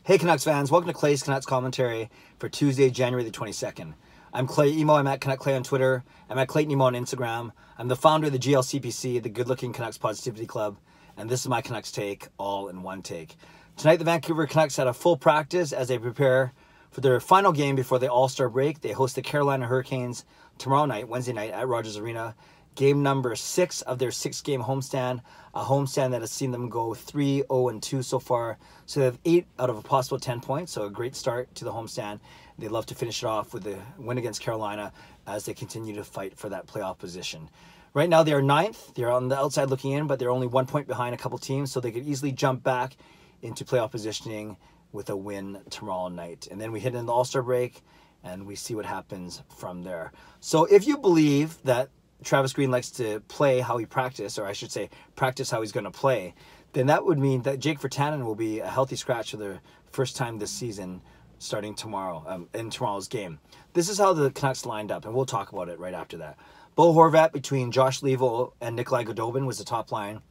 Hey Canucks fans, welcome to Clay's Canucks commentary for Tuesday, January the 22nd. I'm Clay Emo, I'm at Canuck Clay on Twitter, I'm at Clayton Emo on Instagram. I'm the founder of the GLCPC, the Good Looking Canucks Positivity Club, and this is my Canucks take, all in one take. Tonight the Vancouver Canucks had a full practice as they prepare for their final game before the All-Star break. They host the Carolina Hurricanes tomorrow night, Wednesday night, at Rogers Arena. Game number 6 of their 6-game homestand, a homestand that has seen them go 3-0-2 so far. So they have 8 out of a possible 10 points, so a great start to the homestand. They'd love to finish it off with a win against Carolina as they continue to fight for that playoff position. Right now they are 9th. They're on the outside looking in, but they're only 1 point behind a couple teams, so they could easily jump back into playoff positioning with a win tomorrow night. And then we hit in the All-Star break, and we see what happens from there. So if you believe that Travis Green likes to play how he practiced, or I should say practice how he's going to play, then that would mean that Jake Virtanen will be a healthy scratch for the first time this season starting tomorrow, in tomorrow's game. This is how the Canucks lined up, and we'll talk about it right after that. Bo Horvat between Josh Leivo and Nikolai Goudobin was the top line.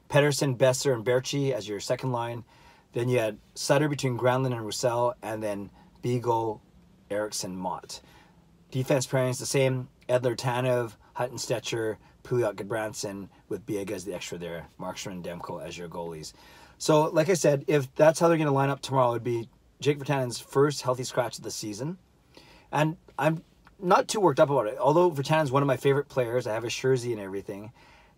Pettersson, Besser, and Berchi as your second line. Then you had Sutter between Granlund and Roussel, and then Beagle, Eriksson, Mott. Defense pairings the same. Edler, Tanev, Hutton, Stetcher, Pouliot, Goodbranson, with Biega as the extra there. Markstrom and Demko as your goalies. So, like I said, if that's how they're going to line up tomorrow, it would be Jake Virtanen's first healthy scratch of the season. And I'm not too worked up about it. Although Virtanen's one of my favorite players, I have his jersey and everything.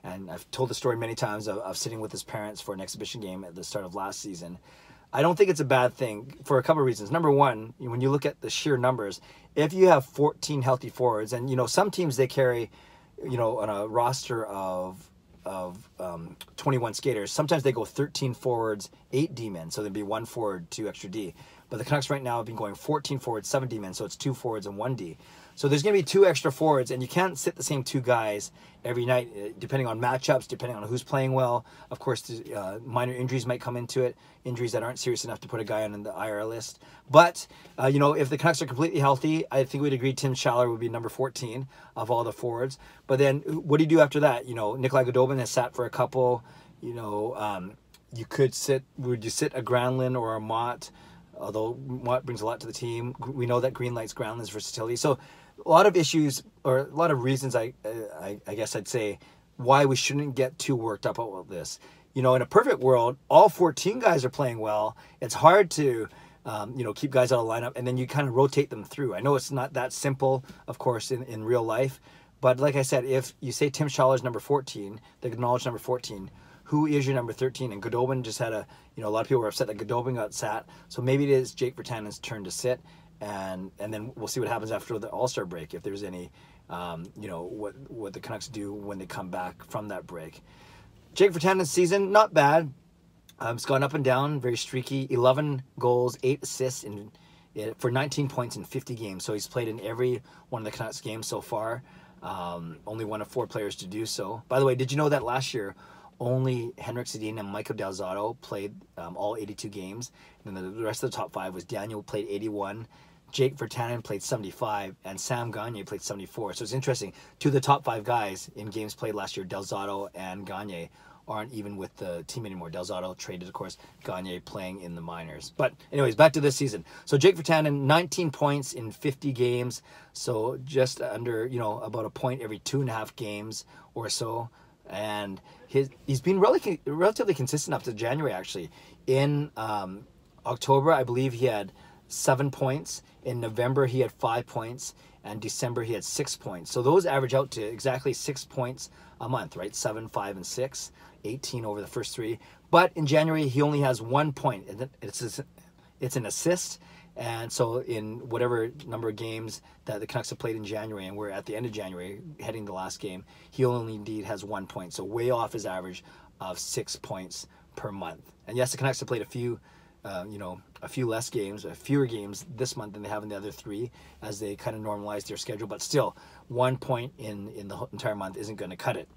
And I've told the story many times of sitting with his parents for an exhibition game at the start of last season. I don't think it's a bad thing for a couple of reasons. Number one, when you look at the sheer numbers, if you have 14 healthy forwards, and some teams they carry, on a roster of 21 skaters, sometimes they go 13 forwards, 8 D-men, so there'd be 1 forward, 2 extra D. But the Canucks right now have been going 14 forwards, 7 D-men, so it's 2 forwards and 1 D. So there's going to be 2 extra forwards, and you can't sit the same 2 guys every night, depending on matchups, depending on who's playing well. Of course, minor injuries might come into it, injuries that aren't serious enough to put a guy on the IR list. But, if the Canucks are completely healthy, I think we'd agree Tim Schaller would be number 14 of all the forwards. But then what do you do after that? Nikolai Goudobin has sat for a couple. You could sit, would you sit a Granlund or a Mott? Although Mott brings a lot to the team. We know that Green likes Granlund's versatility. So a lot of issues, or a lot of reasons, I guess I'd say, why we shouldn't get too worked up about this. In a perfect world, all 14 guys are playing well. It's hard to, keep guys out of lineup, and then you kind of rotate them through. I know it's not that simple, of course, in real life. But like I said, if you say Tim Schaller's number 14, the acknowledged number 14, who is your number 13? And Goudobin just had a lot of people were upset that Goudobin got sat. So maybe it is Jake Virtanen's turn to sit. And then we'll see what happens after the All-Star break, if there's any, what the Canucks do when they come back from that break. Jake Virtanen's season, not bad. It's gone up and down, very streaky. 11 goals, 8 assists for 19 points in 50 games. So he's played in every one of the Canucks games so far. Only one of 4 players to do so. By the way, did you know that last year only Henrik Sedin and Michael Del Zotto played all 82 games? And then the rest of the top 5 was Daniel played 81, Jake Virtanen played 75, and Sam Gagner played 74. So it's interesting. 2 of the top 5 guys in games played last year, Del Zotto and Gagner, aren't even with the team anymore. Del Zotto traded, of course, Gagner playing in the minors. But anyways, back to this season. So Jake Virtanen, 19 points in 50 games. So just under, about a point every 2.5 games or so. And he's been relatively consistent up to January, actually. In October, I believe he had 7 points. In November, he had 5 points. And December, he had 6 points. So those average out to exactly 6 points a month, right? 7, 5, and 6. 18 over the first 3. But in January, he only has 1 point. It's an assist. And so in whatever number of games that the Canucks have played in January, and we're at the end of January, heading the last game, he only indeed has 1 point. So way off his average of 6 points per month. And yes, the Canucks have played a few less games, fewer games this month than they have in the other 3 as they kind of normalize their schedule. But still, 1 point in the entire month isn't going to cut it.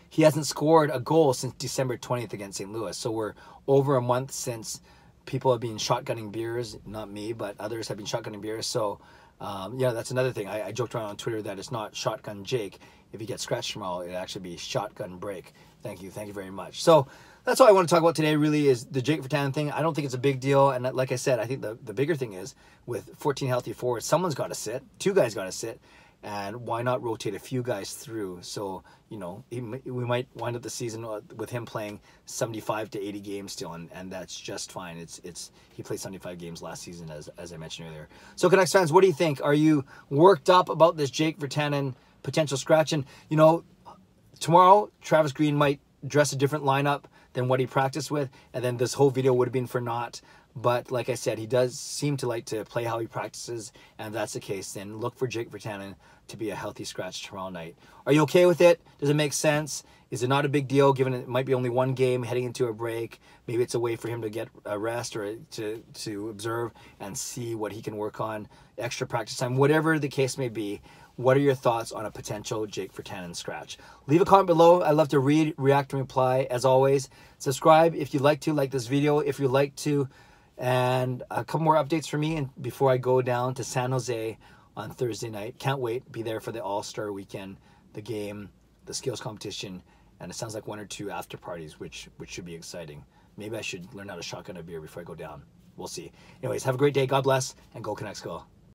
He hasn't scored a goal since December 20th against St. Louis. So we're over a month since people have been shotgunning beers. Not me, but others have been shotgunning beers. So, that's another thing. I joked around on Twitter that it's not Shotgun Jake. If he gets scratched tomorrow, it'll actually be Shotgun Break. Thank you very much. So that's all I want to talk about today, really, is the Jake Virtanen thing. I don't think it's a big deal. And like I said, I think the bigger thing is with 14 healthy forwards, someone's got to sit. 2 guys got to sit. And why not rotate a few guys through? So, you know, we might wind up the season with him playing 75 to 80 games still, and that's just fine. He played 75 games last season, as I mentioned earlier. So, Canucks fans, what do you think? Are you worked up about this Jake Virtanen potential scratch? And, you know, tomorrow, Travis Green might dress a different lineup than what he practiced with, and then this whole video would have been for naught. But like I said, he does seem to like to play how he practices, and if that's the case, then look for Jake Virtanen to be a healthy scratch tomorrow night. Are you okay with it? Does it make sense? Is it not a big deal, given it might be only one game heading into a break? Maybe it's a way for him to get a rest or to observe and see what he can work on, extra practice time, whatever the case may be. What are your thoughts on a potential Jake Virtanen scratch? Leave a comment below. I love to read, react, and reply. As always, subscribe if you'd like to, like this video if you'd like to, and a couple more updates for me and before I go down to San Jose on Thursday night. Can't wait. Be there for the All-Star weekend, the game, the skills competition, and it sounds like 1 or 2 after parties, which should be exciting. Maybe I should learn how to shotgun a beer before I go down. We'll see. Anyways, have a great day. God bless, and go Canucks go.